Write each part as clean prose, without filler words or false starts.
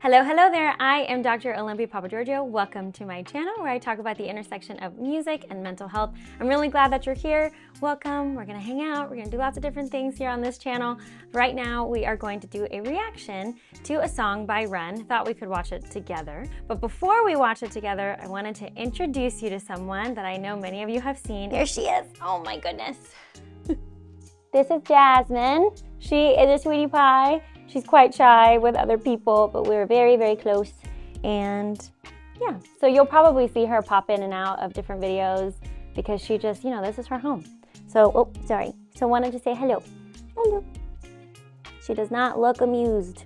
Hello there. I am Dr. Olympia Papagiorgio. Welcome to my channel where I talk about the intersection of music and mental health. I'm really glad that you're here. Welcome. We're going to hang out. We're going to do lots of different things here on this channel. Right now, we are going to do a reaction to a song by Ren. Thought we could watch it together. But before we watch it together, I wanted to introduce you to someone that I know many of you have seen. Here she is. Oh my goodness. This is Jasmine. She is a sweetie pie. She's quite shy with other people, but we're very, very close. And yeah, so you'll probably see her pop in and out of different videos because she just, this is her home. So, oh, sorry. So wanted to say hello. Hello. She does not look amused.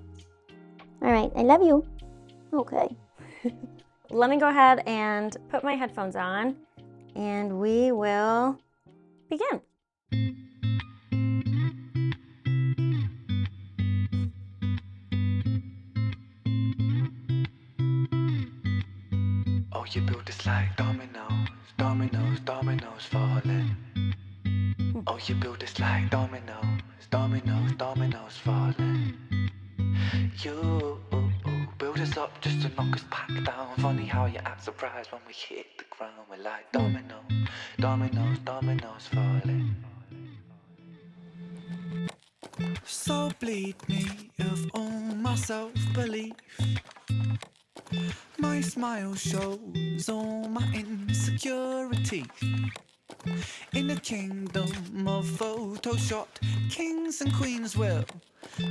All right, I love you. Okay. Let me go ahead and put my headphones on and we will begin. Oh, you built this like dominoes, dominoes, dominoes falling. Oh, you built this like dominoes, dominoes, dominoes falling. You build us up just to knock us back down. Funny how you act surprised when we hit the ground. We're like dominoes, dominoes, dominoes falling. So bleed me of all my self-belief. My smile shows all my insecurity. In a kingdom of Photoshop, kings and queens will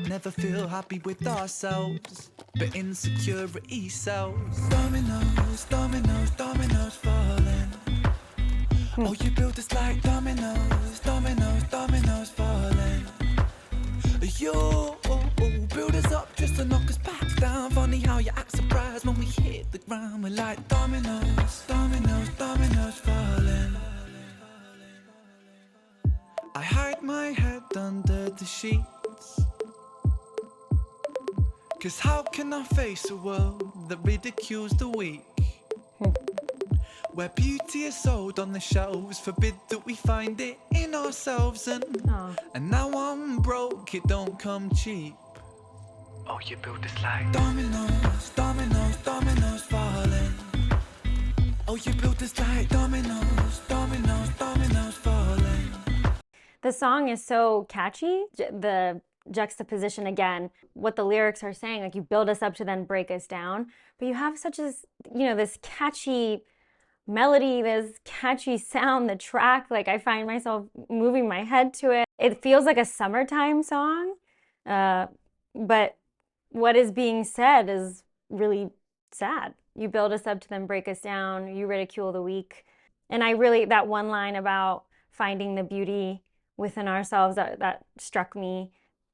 never feel happy with ourselves, but insecurity sells. Dominoes, dominoes, dominoes falling. Oh, you build us like dominoes, dominoes, dominoes falling. You build us up just to knock us back down. Funny how you act surprised when we hit the ground. We're like dominoes, dominoes, dominoes falling. I hide my head under the sheets, 'cause how can I face a world that ridicules the weak? Where beauty is sold on the shelves, forbid that we find it in ourselves. And now I'm broke, it don't come cheap. Oh, you build this like dominoes, dominoes, dominoes falling. Oh, you build this like dominoes, dominoes, dominoes falling. The song is so catchy. The juxtaposition again, what the lyrics are saying, like you build us up to then break us down. But you have such as, this catchy melody, this catchy sound, the track, like I find myself moving my head to it. It feels like a summertime song, but what is being said is really sad. You build us up to then break us down, you ridicule the weak. And that one line about finding the beauty within ourselves, that struck me.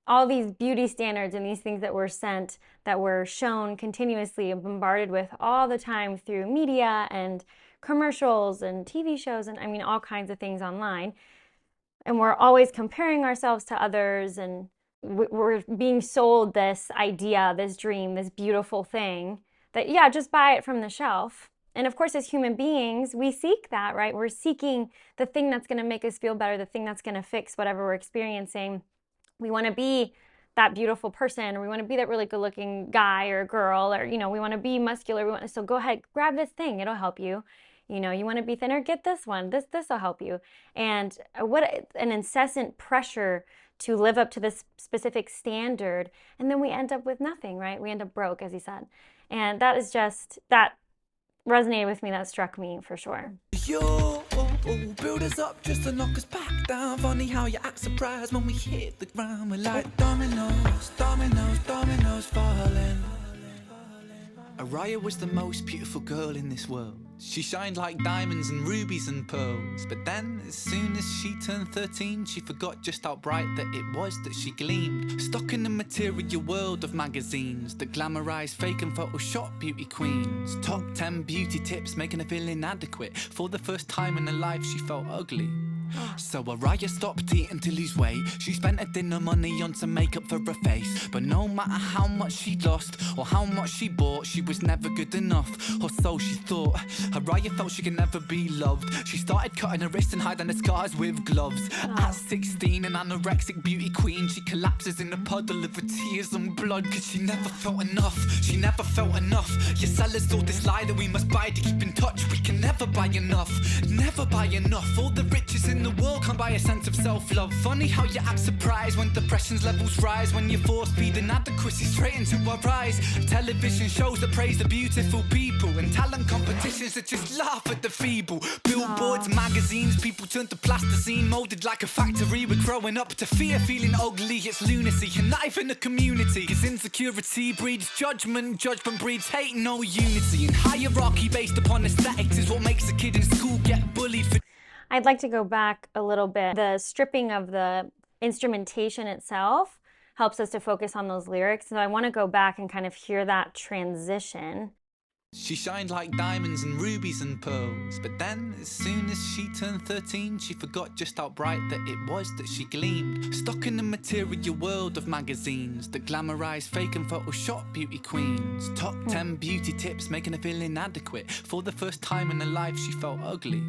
All these beauty standards and these things that we're sent, that we're shown continuously and bombarded with all the time through media and commercials and TV shows and all kinds of things online. And we're always comparing ourselves to others, and we're being sold this idea, this dream, this beautiful thing that, yeah, just buy it from the shelf. And of course, as human beings, we seek that, right? We're seeking the thing that's going to make us feel better, the thing that's going to fix whatever we're experiencing. We want to be that beautiful person, or we want to be that really good looking guy or girl, or, we want to be muscular. So go ahead, grab this thing. It'll help you. You want to be thinner, get this one. This will help you. And what an incessant pressure to live up to this specific standard. And then we end up with nothing, right? We end up broke, as he said. And that resonated with me. That struck me for sure. You build us up just to knock us back down. Funny how you act surprised when we hit the ground. We're like dominoes, dominoes, dominoes falling. Araya was the most beautiful girl in this world. She shined like diamonds and rubies and pearls. But then, as soon as she turned 13, she forgot just how bright that it was that she gleamed. Stuck in the material world of magazines that glamorize fake and Photoshop beauty queens. Top 10 beauty tips making her feel inadequate. For the first time in her life, she felt ugly. So Araya stopped eating to lose weight. She spent her dinner money on some makeup for her face. But no matter how much she lost or how much she bought, she was never good enough, or so she thought. Araya felt she could never be loved. She started cutting her wrists and hiding her scars with gloves. At 16, an anorexic beauty queen, she collapses in a puddle of her tears and blood. Cause she never felt enough, she never felt enough. Your sellers told this lie that we must buy to keep in touch. We can never buy enough, never buy enough. All the riches in the world can't buy a sense of self-love. Funny how you act surprised when depression's levels rise, when you force feed inadequacy straight into our eyes. Television shows that praise the beautiful people, and talent competitions that just laugh at the feeble. Billboards, magazines, people turn to plasticine, molded like a factory. We're growing up to fear feeling ugly. It's lunacy, and not even a community. Cause insecurity breeds judgment, judgment breeds hate, no unity. And hierarchy based upon aesthetics is what makes a kid in school get bullied for. I'd like to go back a little bit. The stripping of the instrumentation itself helps us to focus on those lyrics. So I want to go back and kind of hear that transition. She shined like diamonds and rubies and pearls. But then, as soon as she turned 13, she forgot just how bright that it was that she gleamed. Stuck in the material world of magazines that glamorize fake and Photoshop beauty queens. Top 10 beauty tips making her feel inadequate. For the first time in her life, she felt ugly.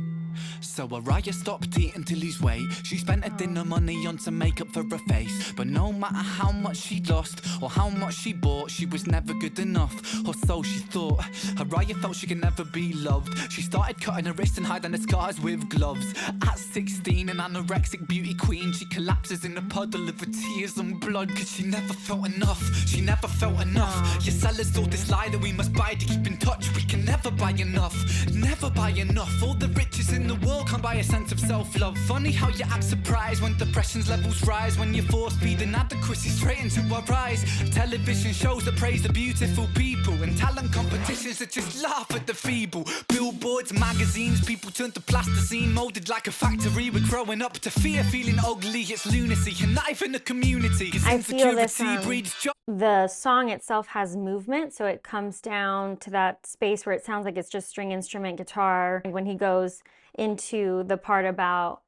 So Araya stopped eating to lose weight. She spent her dinner money on some makeup for her face. But no matter how much she lost or how much she bought, she was never good enough, or so she thought. Araya felt she could never be loved. She started cutting her wrists and hiding her scars with gloves. At 16, an anorexic beauty queen, she collapses in a puddle of her tears and blood. Cause she never felt enough, she never felt enough. Your sellers told this lie that we must buy to keep in touch. We can never buy enough, never buy enough. All the riches in the world can't buy a sense of self-love. Funny how you act surprised when depression's levels rise, when you force feed inadequacy straight into our eyes. Television shows that praise the beautiful people, and talent competitions that just laugh at the feeble. Billboards, magazines, people turn to plasticine, molded like a factory. We're growing up to fear feeling ugly. It's lunacy, and not even a community. I feel this the song itself has movement, so it comes down to that space where it sounds like it's just string instrument guitar. When he goes into the part about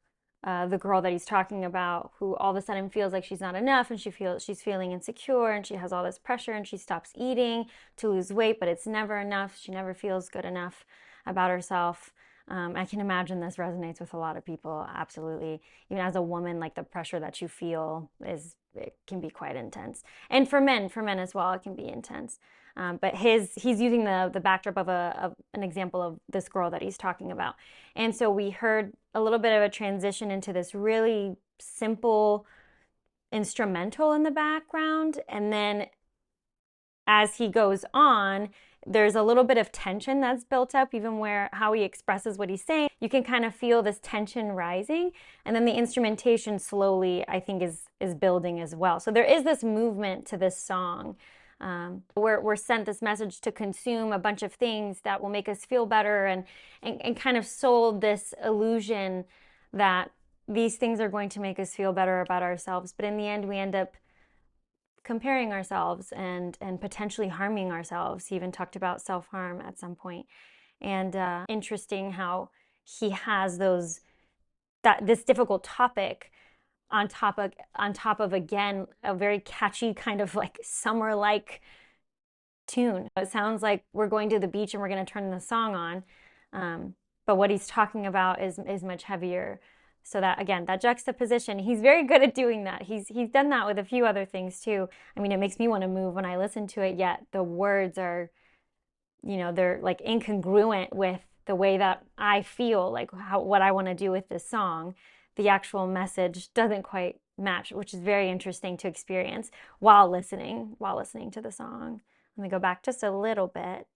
the girl that he's talking about, who all of a sudden feels like she's not enough, and she's feeling insecure, and she has all this pressure, and she stops eating to lose weight, but it's never enough. She never feels good enough about herself. I can imagine this resonates with a lot of people, absolutely. Even as a woman, like the pressure that you feel it can be quite intense. And for men as well, it can be intense. But he's using the backdrop of an example of this girl that he's talking about. And so we heard a little bit of a transition into this really simple instrumental in the background. And then as he goes on, there's a little bit of tension that's built up, even how he expresses what he's saying. You can kind of feel this tension rising. And then the instrumentation slowly, I think, is building as well. So there is this movement to this song. We're sent this message to consume a bunch of things that will make us feel better, and kind of sold this illusion that these things are going to make us feel better about ourselves. But in the end, we end up comparing ourselves and potentially harming ourselves. He even talked about self-harm at some point. And interesting how he has this difficult topic on top of again a very catchy kind of like summer-like tune. It sounds like we're going to the beach and we're going to turn the song on, but what he's talking about is much heavier. So that, again, that juxtaposition, he's very good at doing that. He's done that with a few other things too. I mean, it makes me want to move when I listen to it, yet the words are, they're like incongruent with the way that I feel, like what I want to do with this song. The actual message doesn't quite match, which is very interesting to experience while listening to the song. Let me go back just a little bit.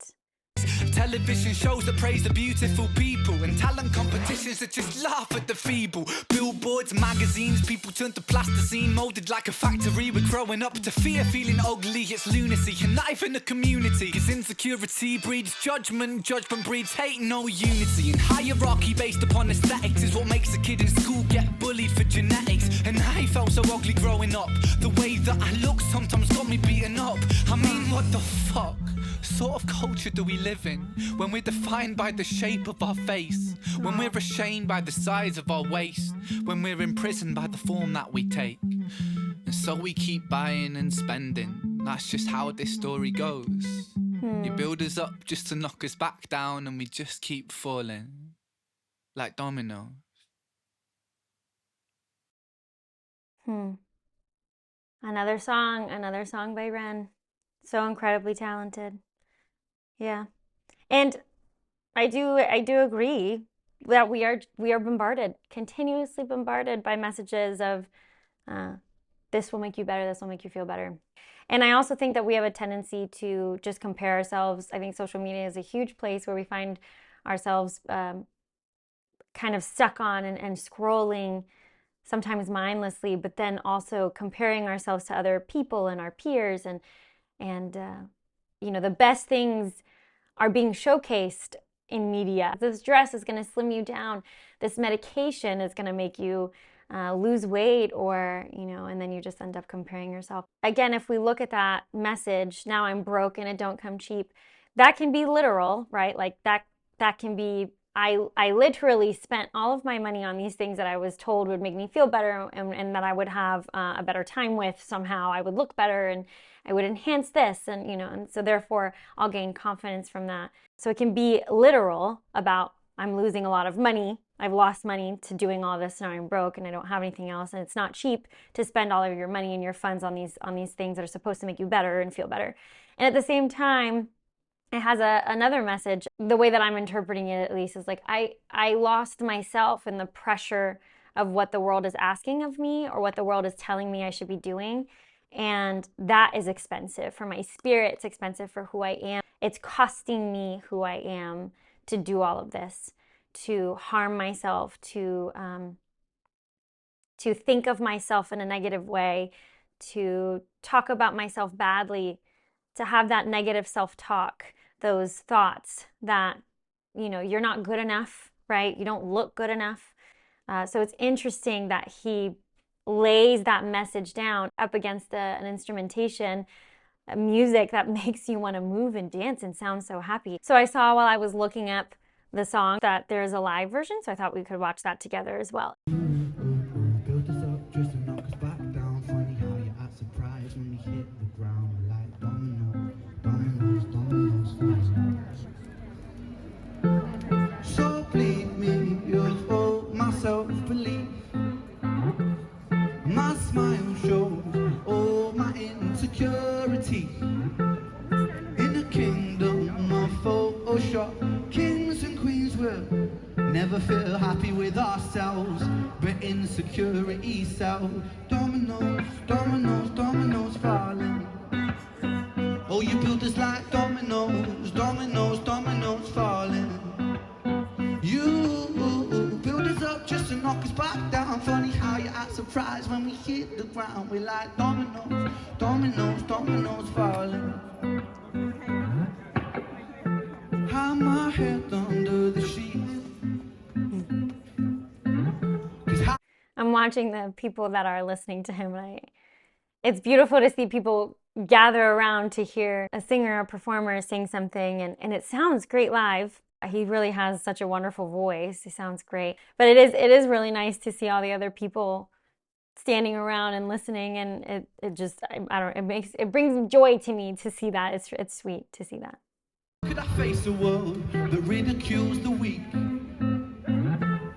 Television shows that praise the beautiful people, and talent competitions that just laugh at the feeble. Billboards, magazines, people turn to plasticine, molded like a factory. We're growing up to fear feeling ugly. It's lunacy, and not even a community. Cause insecurity breeds judgment, judgment breeds hate, no unity. And hierarchy based upon aesthetics is what makes a kid in school get bullied for genetics. And I felt so ugly growing up. The way that I look sometimes got me beaten up. I mean, what the fuck? sort of culture do we live in when we're defined by the shape of our face, when we're ashamed by the size of our waist, when we're imprisoned by the form that we take? And so we keep buying and spending. That's just how this story goes. You build us up just to knock us back down, and we just keep falling like dominoes. Another song by Ren. So incredibly talented. Yeah. And I do agree that we are bombarded, continuously bombarded by messages of this will make you better, this will make you feel better. And I also think that we have a tendency to just compare ourselves. I think social media is a huge place where we find ourselves kind of stuck on and scrolling, sometimes mindlessly, but then also comparing ourselves to other people and our peers, and the best things are being showcased in media. This dress is going to slim you down. This medication is going to make you lose weight, or and then you just end up comparing yourself. Again, if we look at that message, now I'm broke and it don't come cheap, that can be literal, right? Like that can be, I literally spent all of my money on these things that I was told would make me feel better, and that I would have a better time with somehow. I would look better and I would enhance this, and so therefore I'll gain confidence from that. So it can be literal about, I'm losing a lot of money. I've lost money to doing all this. Now I'm broke and I don't have anything else. And it's not cheap to spend all of your money and your funds on these things that are supposed to make you better and feel better. And at the same time, it has another message. The way that I'm interpreting it, at least, is like I lost myself in the pressure of what the world is asking of me, or what the world is telling me I should be doing. And that is expensive for my spirit. It's expensive for who I am. It's costing me who I am to do all of this, to harm myself, to think of myself in a negative way, to talk about myself badly, to have that negative self-talk, those thoughts that, you're not good enough, right? You don't look good enough. So it's interesting that he lays that message down up against an instrumentation, music that makes you want to move and dance and sound so happy. So I saw, while I was looking up the song, that there's a live version, so I thought we could watch that together as well. Build us up just to knock us back down. Funny how you act surprised when we hit the ground. We're like dominoes, dominoes, dominoes. So please me, you'll hold my self-belief. My smile shows all my insecurity. In a kingdom of Photoshop, kings and queens will never feel happy with ourselves, but insecurity sells. Dominoes, dominoes, dominoes falling. Oh, you build us like dominoes, dominoes, dominoes falling. You build us up just to knock us back down. Funny how you act surprised when we hit the ground. We're like dominoes, dominoes, dominoes falling. Hide my head under the sheets. I'm watching the people that are listening to him, and it's beautiful to see people gather around to hear a singer or performer sing something, and it sounds great live. He really has such a wonderful voice. He sounds great. But it is really nice to see all the other people standing around and listening, and it just, it brings joy to me to see that. It's sweet to see that. Could I face a world that ridicules the weak?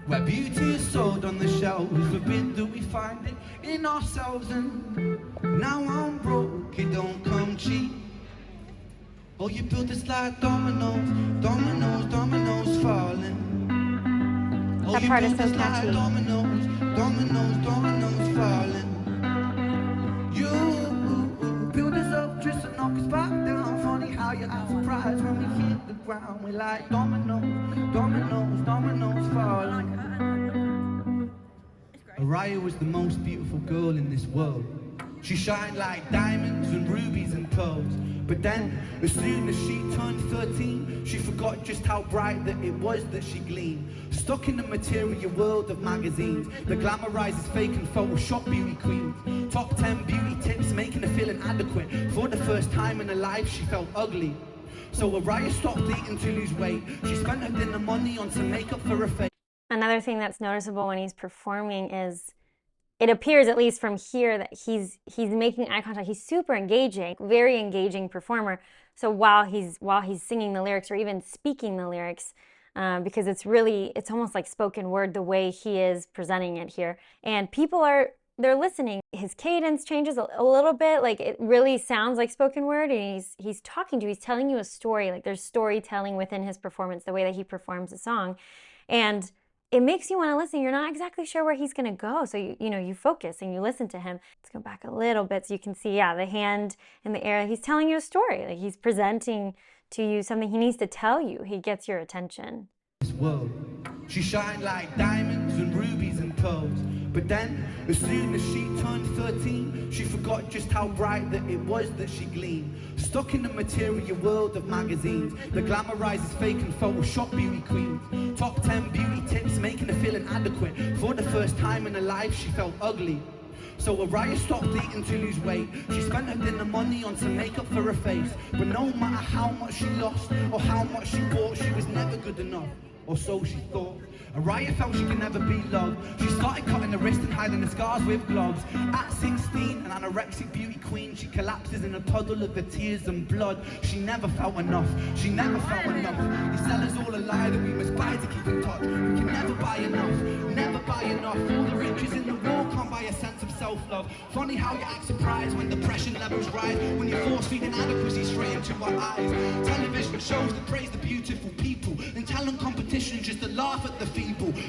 Where beauty is sold on the shelves, forbid that we find it in ourselves. And now I'm broke, it don't come cheap. Oh, you build us like dominoes, dominoes, dominoes falling. Oh, That you part is build so us like catchy. dominoes, dominoes, dominoes falling. You build us up just to knock us back down. Funny how you act surprised when we hit the ground. We're like dominoes, dominoes, dominoes falling. Araya was the most beautiful girl in this world. She shined like diamonds and rubies and pearls. But then, as soon as she turned 13, she forgot just how bright that it was that she gleamed. Stuck in the material world of magazines that glamorizes fake and Photoshop beauty queens. Top 10 beauty tips making her feel inadequate. For the first time in her life, she felt ugly. So Araya stopped eating to lose weight. She spent her dinner money on some makeup for her face. Another thing that's noticeable when he's performing is it appears, at least from here, that he's making eye contact. He's super engaging, very engaging performer. So while he's singing the lyrics or even speaking the lyrics, because it's almost like spoken word the way he is presenting it here, and they're listening. His cadence changes a little bit, like it really sounds like spoken word, and he's telling you a story. Like there's storytelling within his performance, the way that he performs the song, and it makes you want to listen. You're not exactly sure where he's going to go, so you focus and you listen to him. Let's go back a little bit so you can see, the hand in the air. He's telling you a story. Like he's presenting to you something he needs to tell you. He gets your attention. World. She shined like diamonds and rubies and pearls. But then, as soon as she turned 13, she forgot just how bright that it was that she gleamed. Stuck in the material world of magazines that glamorizes fake and Photoshop beauty queens. Top 10 beauty tips making her feel inadequate. For the first time in her life, she felt ugly. So Araya stopped eating to lose weight. She spent her dinner money on some makeup for her face. But no matter how much she lost or how much she bought, she was never good enough. Or so she thought. Araya felt she could never be loved. She started cutting the wrist and hiding the scars with gloves. At 16, an anorexic beauty queen, she collapses in a puddle of her tears and blood. She never felt enough. She never felt enough. They sell us all a lie that we must buy to keep in touch. We can never buy enough. Never buy enough. All the riches in the world can't buy a sense of self-love. Funny how you act surprised when depression levels rise. When you're force-feeding inadequacy straight into our eyes. Television shows that praise the beautiful people. And talent competition just to laugh at the feeble.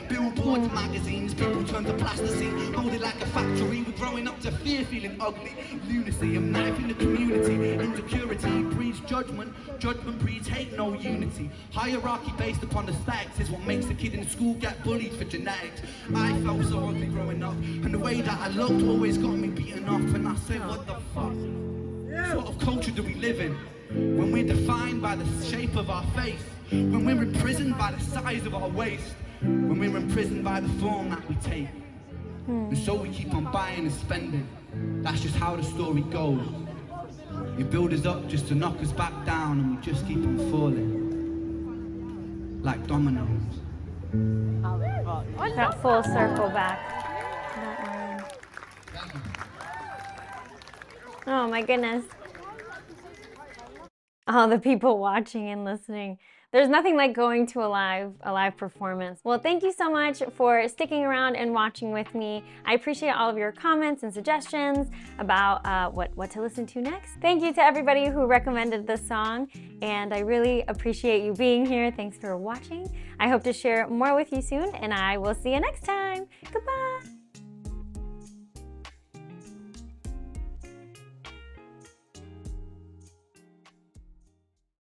Billboards, magazines, people turn to plasticine, molded like a factory. We're growing up to fear, feeling ugly. Lunacy, a knife in the community. Insecurity breeds judgment. Judgment breeds hate, no unity. Hierarchy based upon the stacks is what makes the kid in school get bullied for genetics. I felt so ugly growing up, and the way that I looked always got me beaten up. And I said, what the fuck? What sort of culture do we live in? When we're defined by the shape of our face. When we're imprisoned by the size of our waist. When we're imprisoned by the form that we take. And so we keep on buying and spending. That's just how the story goes. You build us up just to knock us back down, and we just keep on falling. Like dominoes. That full circle back. That line. Oh my goodness. All the people watching and listening. There's nothing like going to a live performance. Well, thank you so much for sticking around and watching with me. I appreciate all of your comments and suggestions about what to listen to next. Thank you to everybody who recommended this song, and I really appreciate you being here. Thanks for watching. I hope to share more with you soon, and I will see you next time. Goodbye.